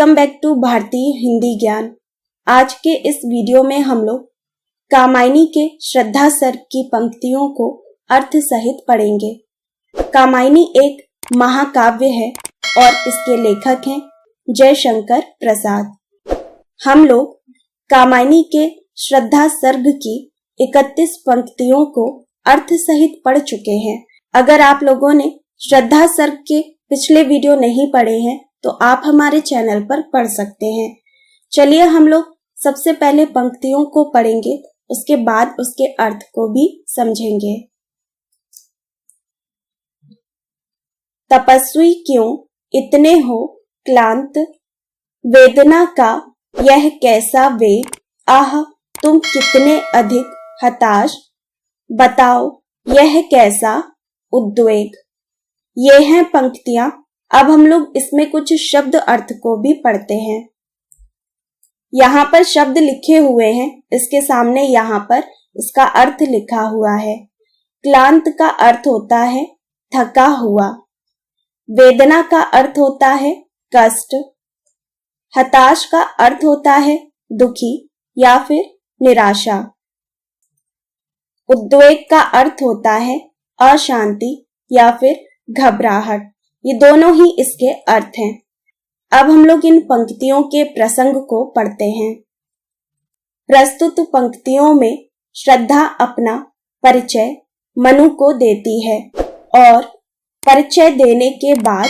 Welcome back to भारतीय हिंदी ज्ञान। आज के इस वीडियो में हम लोग कामायनी के श्रद्धा सर्ग की पंक्तियों को अर्थ सहित पढ़ेंगे। कामायनी एक महाकाव्य है और इसके लेखक हैं जयशंकर प्रसाद। हम लोग कामायनी के श्रद्धा सर्ग की 31 पंक्तियों को अर्थ सहित पढ़ चुके हैं। अगर आप लोगों ने श्रद्धा सर्ग के पिछले वीडियो नहीं पढ़े हैं तो आप हमारे चैनल पर पढ़ सकते हैं। चलिए हम लोग सबसे पहले पंक्तियों को पढ़ेंगे, उसके बाद उसके अर्थ को भी समझेंगे। तपस्वी क्यों इतने हो क्लांत, वेदना का यह कैसा वेग, आह तुम कितने अधिक हताश, बताओ यह कैसा उद्वेग। ये हैं पंक्तियां। अब हम लोग इसमें कुछ शब्द अर्थ को भी पढ़ते हैं। यहाँ पर शब्द लिखे हुए हैं, इसके सामने यहाँ पर इसका अर्थ लिखा हुआ है। क्लांत का अर्थ होता है थका हुआ, वेदना का अर्थ होता है कष्ट, हताश का अर्थ होता है दुखी या फिर निराशा, उद्वेग का अर्थ होता है अशांति या फिर घबराहट। ये दोनों ही इसके अर्थ हैं। अब हम लोग इन पंक्तियों के प्रसंग को पढ़ते हैं। प्रस्तुत पंक्तियों में श्रद्धा अपना परिचय मनु को देती है और परिचय देने के बाद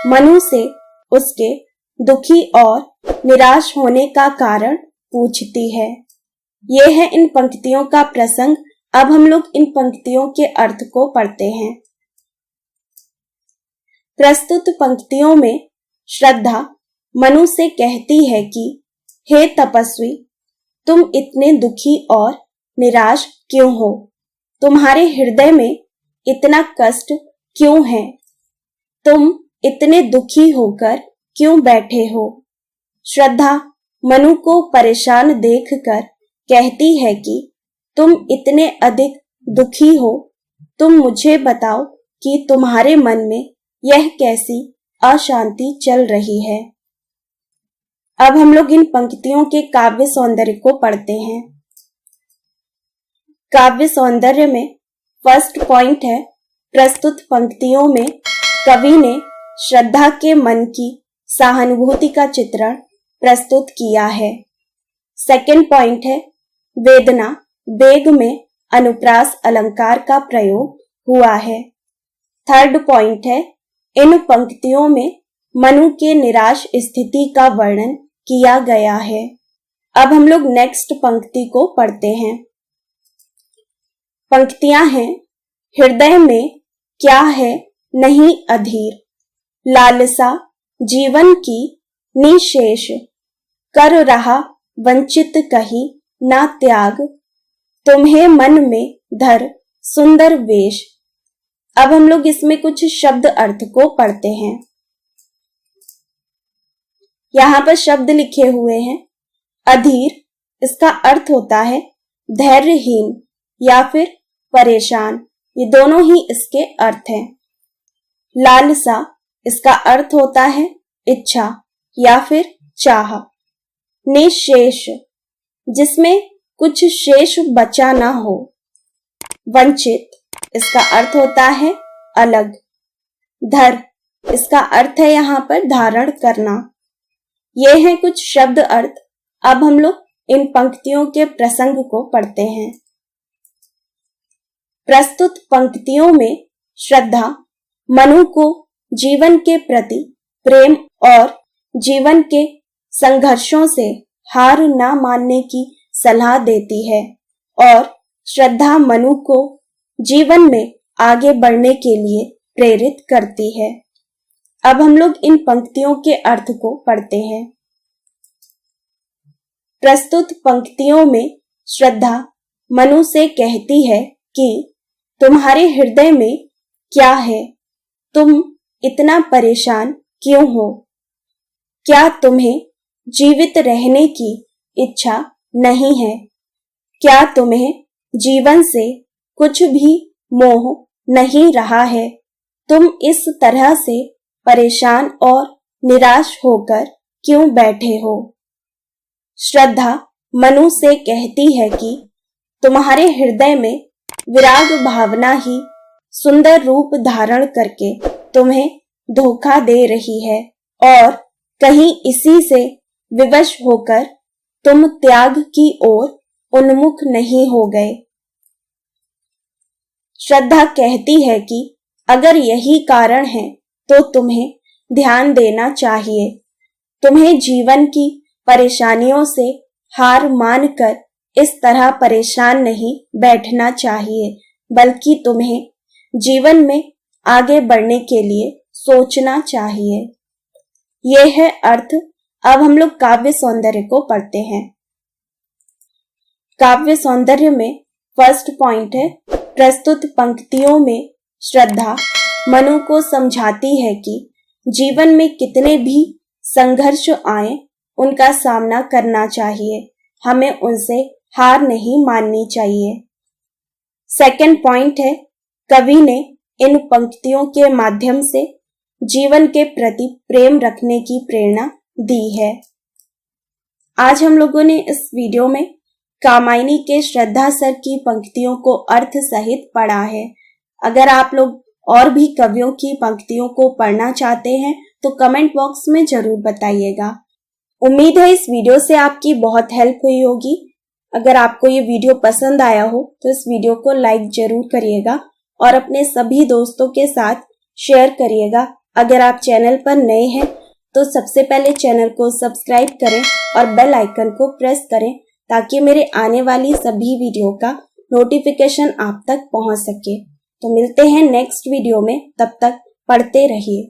मनु से उसके दुखी और निराश होने का कारण पूछती है। ये है इन पंक्तियों का प्रसंग। अब हम लोग इन पंक्तियों के अर्थ को पढ़ते हैं। प्रस्तुत पंक्तियों में श्रद्धा मनु से कहती है कि हे तपस्वी, तुम इतने दुखी और निराश क्यों हो? तुम्हारे हृदय में इतना कष्ट क्यों है? तुम इतने दुखी होकर क्यों बैठे हो? श्रद्धा मनु को परेशान देखकर कहती है कि तुम इतने अधिक दुखी हो, तुम मुझे बताओ कि तुम्हारे मन में यह कैसी अशांति चल रही है। अब हम लोग इन पंक्तियों के काव्य सौंदर्य को पढ़ते हैं। काव्य सौंदर्य में फर्स्ट पॉइंट है, प्रस्तुत पंक्तियों में कवि ने श्रद्धा के मन की सहानुभूति का चित्रण प्रस्तुत किया है। सेकंड पॉइंट है, वेदना वेग में अनुप्रास अलंकार का प्रयोग हुआ है। थर्ड पॉइंट है, इन पंक्तियों में मनु के निराश स्थिति का वर्णन किया गया है। अब हम लोग नेक्स्ट पंक्ति को पढ़ते हैं। पंक्तियां हैं, हृदय में क्या है नहीं अधीर, लालसा जीवन की निशेष, कर रहा वंचित कहीं ना त्याग, तुम्हें मन में धर सुंदर वेश। अब हम लोग इसमें कुछ शब्द अर्थ को पढ़ते हैं। यहाँ पर शब्द लिखे हुए हैं। अधीर, इसका अर्थ होता है धैर्यहीन या फिर परेशान, ये दोनों ही इसके अर्थ हैं। लालसा, इसका अर्थ होता है इच्छा या फिर चाह। निशेष, जिसमें कुछ शेष बचा ना हो। वंचित, इसका अर्थ होता है अलग। धर, इसका अर्थ है यहाँ पर धारण करना। ये हैं कुछ शब्द अर्थ। अब हम लोग इन पंक्तियों के प्रसंग को पढ़ते हैं। प्रस्तुत पंक्तियों में श्रद्धा मनु को जीवन के प्रति प्रेम और जीवन के संघर्षों से हार ना मानने की सलाह देती है और श्रद्धा मनु को जीवन में आगे बढ़ने के लिए प्रेरित करती है। अब हम लोग इन पंक्तियों के अर्थ को पढ़ते हैं। प्रस्तुत पंक्तियों में श्रद्धा मनु से कहती है कि तुम्हारे हृदय में क्या है, तुम इतना परेशान क्यों हो? क्या तुम्हें जीवित रहने की इच्छा नहीं है? क्या तुम्हें जीवन से कुछ भी मोह नहीं रहा है? तुम इस तरह से परेशान और निराश होकर क्यों बैठे हो? श्रद्धा मनु से कहती है कि तुम्हारे हृदय में विराग भावना ही सुंदर रूप धारण करके तुम्हें धोखा दे रही है और कहीं इसी से विवश होकर तुम त्याग की ओर उन्मुख नहीं हो गए। श्रद्धा कहती है कि अगर यही कारण है तो तुम्हें ध्यान देना चाहिए। तुम्हें जीवन की परेशानियों से हार मानकर इस तरह परेशान नहीं बैठना चाहिए, बल्कि तुम्हें जीवन में आगे बढ़ने के लिए सोचना चाहिए। यह है अर्थ। अब हम लोग काव्य सौंदर्य को पढ़ते हैं। काव्य सौंदर्य में फर्स्ट पॉइंट है, प्रस्तुत पंक्तियों में श्रद्धा मनु को समझाती है कि जीवन में कितने भी संघर्ष आए उनका सामना करना चाहिए, हमें उनसे हार नहीं माननी चाहिए। सेकंड पॉइंट है, कवि ने इन पंक्तियों के माध्यम से जीवन के प्रति प्रेम रखने की प्रेरणा दी है। आज हम लोगों ने इस वीडियो में कामायनी के श्रद्धा सर की पंक्तियों को अर्थ सहित पढ़ा है। अगर आप लोग और भी कवियों की पंक्तियों को पढ़ना चाहते हैं तो कमेंट बॉक्स में जरूर बताइएगा। उम्मीद है इस वीडियो से आपकी बहुत हेल्प हुई होगी। अगर आपको ये वीडियो पसंद आया हो तो इस वीडियो को लाइक जरूर करिएगा और अपने सभी दोस्तों के साथ शेयर करिएगा। अगर आप चैनल पर नए हैं तो सबसे पहले चैनल को सब्सक्राइब करें और बेल आइकन को प्रेस करें ताकि मेरे आने वाली सभी वीडियो का नोटिफिकेशन आप तक पहुंच सके। तो मिलते हैं नेक्स्ट वीडियो में, तब तक पढ़ते रहिए।